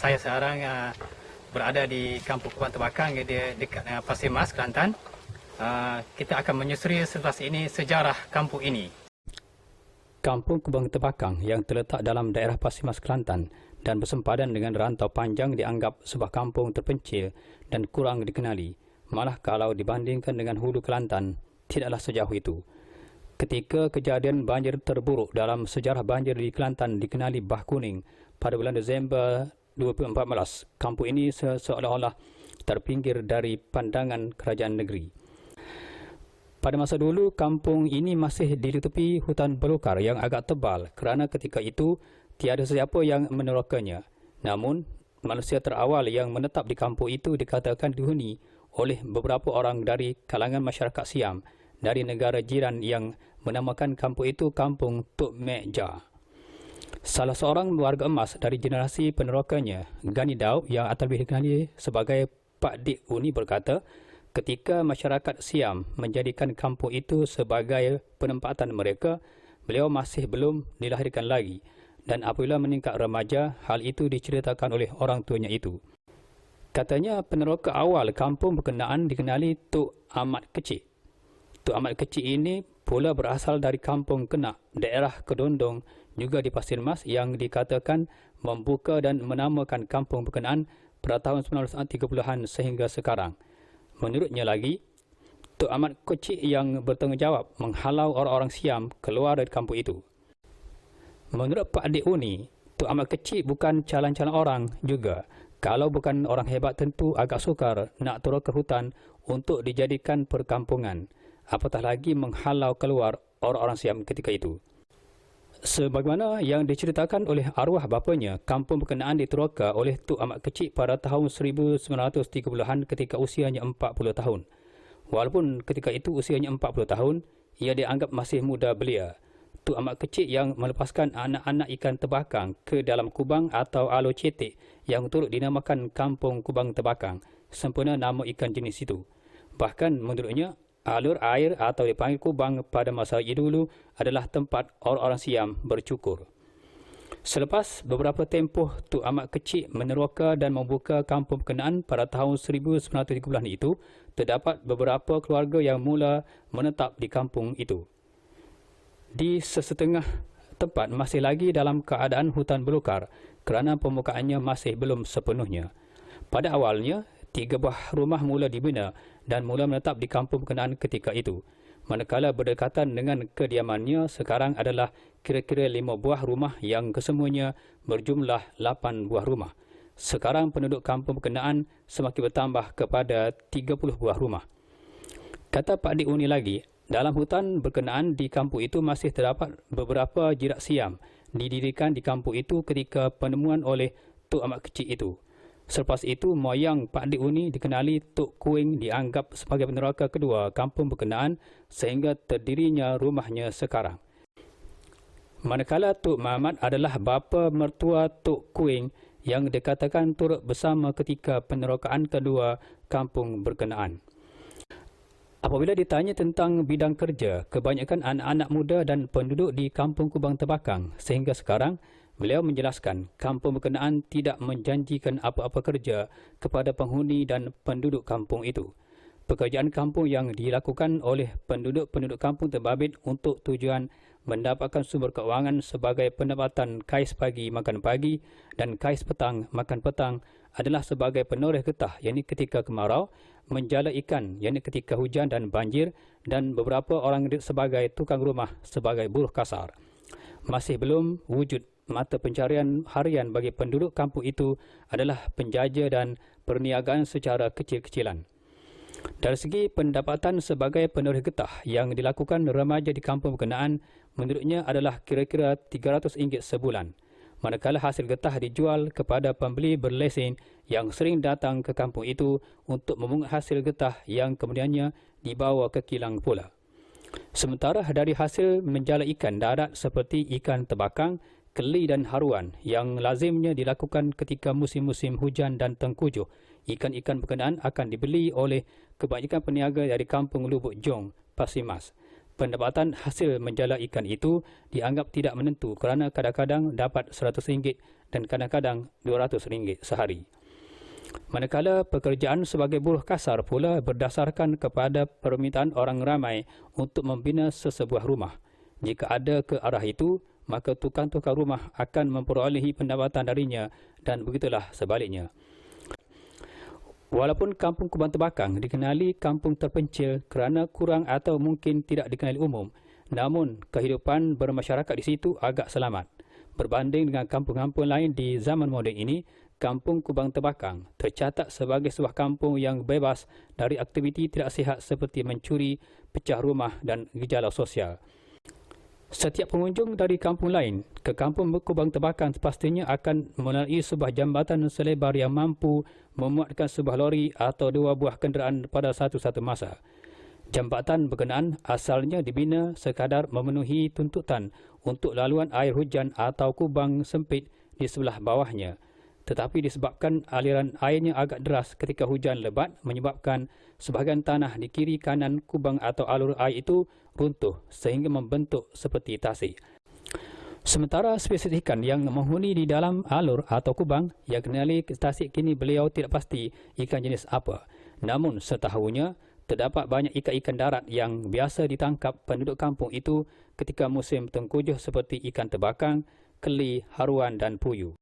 Saya sekarang berada di Kampung Kubang Terbakang dekat Pasir Mas, Kelantan. Kita akan menyusuri selepas ini sejarah kampung ini. Kampung Kubang Terbakang yang terletak dalam daerah Pasir Mas, Kelantan dan bersempadan dengan rantau panjang dianggap sebuah kampung terpencil dan kurang dikenali. Malah kalau dibandingkan dengan hulu Kelantan, tidaklah sejauh itu. Ketika kejadian banjir terburuk dalam sejarah banjir di Kelantan dikenali Bah Kuning pada bulan Disember 2014, kampung ini seolah-olah terpinggir dari pandangan kerajaan negeri. Pada masa dulu, kampung ini masih ditutupi hutan belukar yang agak tebal kerana ketika itu tiada sesiapa yang menerokanya. Namun, manusia terawal yang menetap di kampung itu dikatakan dihuni oleh beberapa orang dari kalangan masyarakat Siam dari negara jiran yang menamakan kampung itu Kampung Tok Mek Ja. Salah seorang warga emas dari generasi penerokannya, Gani Daud yang atau lebih dikenali sebagai Pak Dik Uni berkata, ketika masyarakat Siam menjadikan kampung itu sebagai penempatan mereka, beliau masih belum dilahirkan lagi. Dan apabila meningkat remaja, hal itu diceritakan oleh orang tuanya itu. Katanya peneroka awal kampung berkenaan dikenali Tok Amat Kecik. Tok Amat Kecik ini pula berasal dari Kampung Kenak, daerah Kedondong, juga di Pasir Mas yang dikatakan membuka dan menamakan kampung berkenaan pada tahun 1930-an sehingga sekarang. Menurutnya lagi, Tok Amat Kecik yang bertanggungjawab menghalau orang-orang Siam keluar dari kampung itu. Menurut Pak Dik Uni, Tok Amat Kecik bukan calon-calon orang juga. Kalau bukan orang hebat tentu agak sukar nak turun ke hutan untuk dijadikan perkampungan. Apatah lagi menghalau keluar orang-orang Siam ketika itu. Sebagaimana yang diceritakan oleh arwah bapanya, kampung berkenaan diteroka oleh Tok Amat Kecik pada tahun 1930-an ketika usianya 40 tahun. Walaupun ketika itu usianya 40 tahun, ia dianggap masih muda belia. Tok Amat Kecik yang melepaskan anak-anak ikan terbakang ke dalam kubang atau alo cetek yang turut dinamakan Kampung Kubang Terbakang, sempena nama ikan jenis itu. Bahkan menurutnya, alur air atau dipanggil kubang pada masa itu dulu adalah tempat orang-orang Siam bercukur. Selepas beberapa tempoh Tok Amat Kecik meneroka dan membuka kampung berkenaan pada tahun 1930-an itu, terdapat beberapa keluarga yang mula menetap di kampung itu. Di sesetengah tempat masih lagi dalam keadaan hutan belukar kerana pembukaannya masih belum sepenuhnya. Pada awalnya, 3 buah rumah mula dibina dan mula menetap di kampung berkenaan ketika itu. Manakala berdekatan dengan kediamannya sekarang adalah kira-kira 5 buah rumah yang kesemuanya berjumlah 8 buah rumah. Sekarang penduduk kampung berkenaan semakin bertambah kepada 30 buah rumah. Kata Pak Dik Uni lagi, dalam hutan berkenaan di kampung itu masih terdapat beberapa jirak Siam didirikan di kampung itu ketika penemuan oleh Tok Amat Kecik itu. Selepas itu, moyang Pak Dik Uni dikenali Tok Kuing dianggap sebagai peneroka kedua kampung berkenaan sehingga terdirinya rumahnya sekarang. Manakala Tok Mamat adalah bapa mertua Tok Kuing yang dikatakan turut bersama ketika penerokaan kedua kampung berkenaan. Apabila ditanya tentang bidang kerja, kebanyakan anak-anak muda dan penduduk di Kampung Kubang Terbakang sehingga sekarang, beliau menjelaskan kampung berkenaan tidak menjanjikan apa-apa kerja kepada penghuni dan penduduk kampung itu. Pekerjaan kampung yang dilakukan oleh penduduk-penduduk kampung terbabit untuk tujuan mendapatkan sumber keuangan sebagai pendapatan kais pagi makan pagi dan kais petang makan petang adalah sebagai penoreh getah, yakni ketika kemarau, menjala ikan, yakni ketika hujan dan banjir, dan beberapa orang sebagai tukang rumah sebagai buruh kasar. Masih belum wujud mata pencarian harian bagi penduduk kampung itu adalah penjaja dan perniagaan secara kecil-kecilan. Dari segi pendapatan sebagai penoreh getah yang dilakukan remaja di kampung berkenaan, menurutnya adalah kira-kira RM300 sebulan. Manakala hasil getah dijual kepada pembeli berlesen yang sering datang ke kampung itu untuk memungut hasil getah yang kemudiannya dibawa ke kilang pula. Sementara dari hasil menjala ikan darat seperti ikan terbakang, keli dan haruan yang lazimnya dilakukan ketika musim-musim hujan dan tengkujuh. Ikan-ikan berkenaan akan dibeli oleh kebanyakan peniaga dari Kampung Lubuk Jong, Pasir Mas. Pendapatan hasil menjala ikan itu dianggap tidak menentu kerana kadang-kadang dapat RM100 dan kadang-kadang RM200 sehari. Manakala pekerjaan sebagai buruh kasar pula berdasarkan kepada permintaan orang ramai untuk membina sesebuah rumah. Jika ada ke arah itu, maka tukang-tukang rumah akan memperolehi pendapatan darinya dan begitulah sebaliknya. Walaupun Kampung Kubang Terbakang dikenali kampung terpencil kerana kurang atau mungkin tidak dikenali umum, namun kehidupan bermasyarakat di situ agak selamat. Berbanding dengan kampung-kampung lain di zaman moden ini, Kampung Kubang Terbakang tercatat sebagai sebuah kampung yang bebas dari aktiviti tidak sihat seperti mencuri, pecah rumah dan gejala sosial. Setiap pengunjung dari kampung lain ke Kampung Kubang Terbakang pastinya akan melalui sebuah jambatan selebar yang mampu memuatkan sebuah lori atau 2 buah kenderaan pada satu-satu masa. Jambatan berkenaan asalnya dibina sekadar memenuhi tuntutan untuk laluan air hujan atau kubang sempit di sebelah bawahnya. Tetapi disebabkan aliran airnya agak deras ketika hujan lebat menyebabkan sebahagian tanah di kiri kanan kubang atau alur air itu runtuh sehingga membentuk seperti tasik. Sementara spesies ikan yang menghuni di dalam alur atau kubang yang kenali tasik kini beliau tidak pasti ikan jenis apa. Namun setahunya terdapat banyak ikan-ikan darat yang biasa ditangkap penduduk kampung itu ketika musim tengkujuh seperti ikan terbakang, keli, haruan dan puyuh.